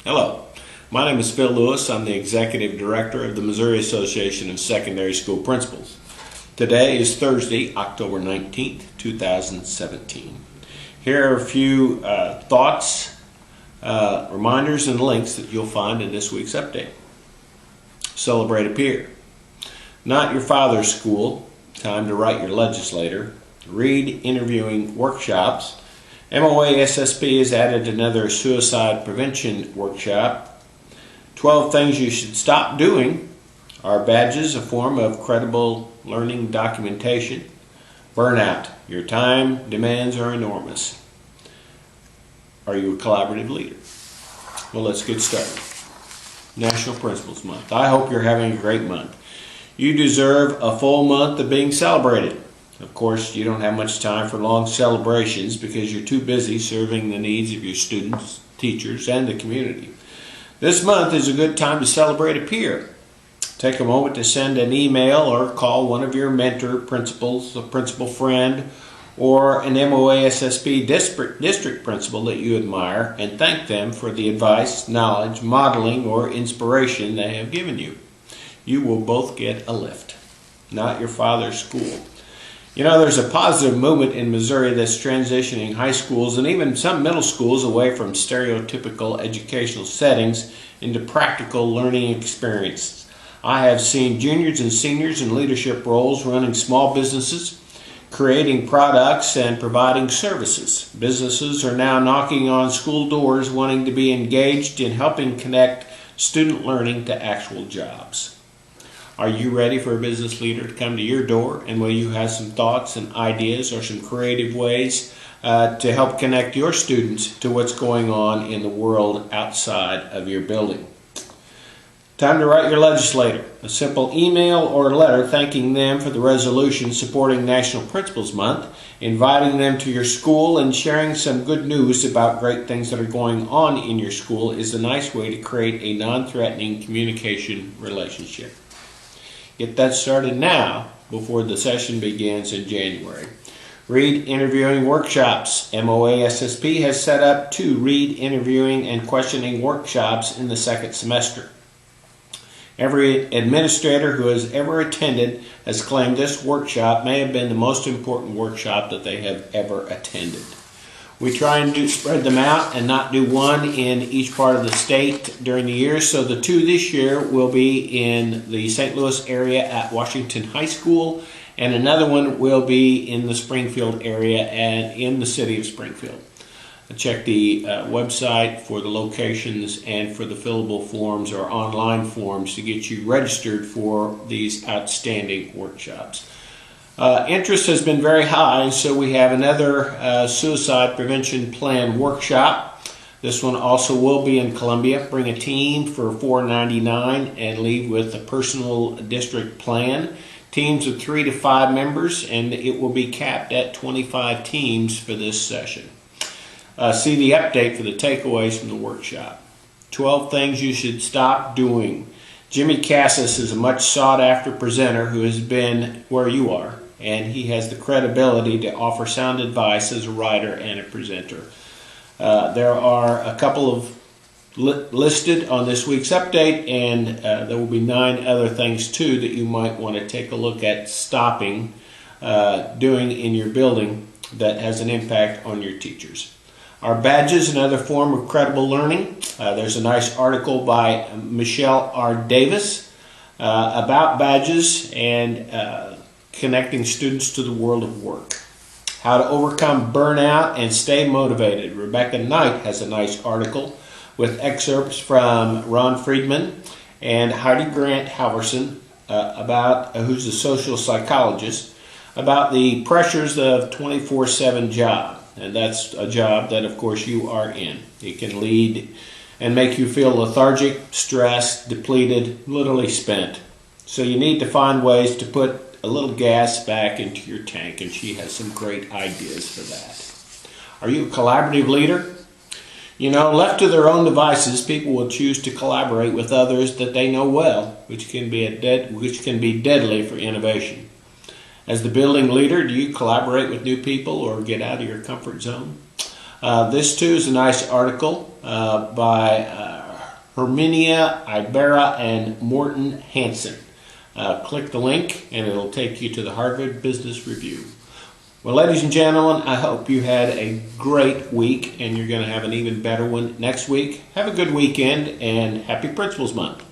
Hello, my name is Phil Lewis. I'm the Executive Director of the Missouri Association of Secondary School Principals. Today is Thursday, October 19th, 2017. Here are a few thoughts, reminders, and links that you'll find in this week's update. Celebrate a peer. Not your father's school. Time to write your legislator. Read interviewing workshops. MoASSP has added another suicide prevention workshop. 12 things you should stop doing. Are badges a form of credible learning documentation? Burnout. Your time demands are enormous. Are you a collaborative leader? Well, let's get started. National Principals Month. I hope you're having a great month. You deserve a full month of being celebrated. Of course, you don't have much time for long celebrations because you're too busy serving the needs of your students, teachers, and the community. This month is a good time to celebrate a peer. Take a moment to send an email or call one of your mentor principals, a principal friend, or an MoASSP district principal that you admire and thank them for the advice, knowledge, modeling, or inspiration they have given you. You will both get a lift. Not your father's school. You know, there's a positive movement in Missouri that's transitioning high schools and even some middle schools away from stereotypical educational settings into practical learning experiences. I have seen juniors and seniors in leadership roles running small businesses, creating products, and providing services. Businesses are now knocking on school doors wanting to be engaged in helping connect student learning to actual jobs. Are you ready for a business leader to come to your door? And will you have some thoughts and ideas or some creative ways to help connect your students to what's going on in the world outside of your building? Time to write your legislator. A simple email or letter thanking them for the resolution supporting National Principals Month, inviting them to your school, and sharing some good news about great things that are going on in your school is a nice way to create a non-threatening communication relationship. Get that started now before the session begins in January. Read interviewing workshops. MoASSP has set up 2 read interviewing and questioning workshops in the second semester. Every administrator who has ever attended has claimed this workshop may have been the most important workshop that they have ever attended. We try and spread them out and not do one in each part of the state during the year. So the 2 this year will be in the St. Louis area at Washington High School, and another one will be in the Springfield area and in the city of Springfield. Check the website for the locations and for the fillable forms or online forms to get you registered for these outstanding workshops. Interest has been very high, so we have another suicide prevention plan workshop. This one also will be in Columbia. Bring a team for $4.99 and leave with a personal district plan. Teams of 3 to 5 members, and it will be capped at 25 teams for this session. See the update for the takeaways from the workshop. 12 things you should stop doing. Jimmy Cassis is a much sought-after presenter who has been where you are, and he has the credibility to offer sound advice as a writer and a presenter. There are a couple of listed on this week's update, and there will be 9 other things too that you might want to take a look at stopping doing in your building that has an impact on your teachers. Are badges another form of credible learning? There's a nice article by Michelle R. Davis about badges and connecting students to the world of work. How to overcome burnout and stay motivated. Rebecca Knight has a nice article with excerpts from Ron Friedman and Heidi Grant Halverson, who's a social psychologist, about the pressures of 24/7 job. And that's a job that, of course, you are in. It can lead and make you feel lethargic, stressed, depleted, literally spent. So you need to find ways to put a little gas back into your tank, and she has some great ideas for that. Are you a collaborative leader? You know, left to their own devices, people will choose to collaborate with others that they know well, which can be deadly for innovation. As the building leader, do you collaborate with new people or get out of your comfort zone? This too is a nice article by Herminia Ibera and Morton Hansen. Click the link and it'll take you to the Harvard Business Review. Well, ladies and gentlemen, I hope you had a great week and you're going to have an even better one next week. Have a good weekend and happy Principals Month.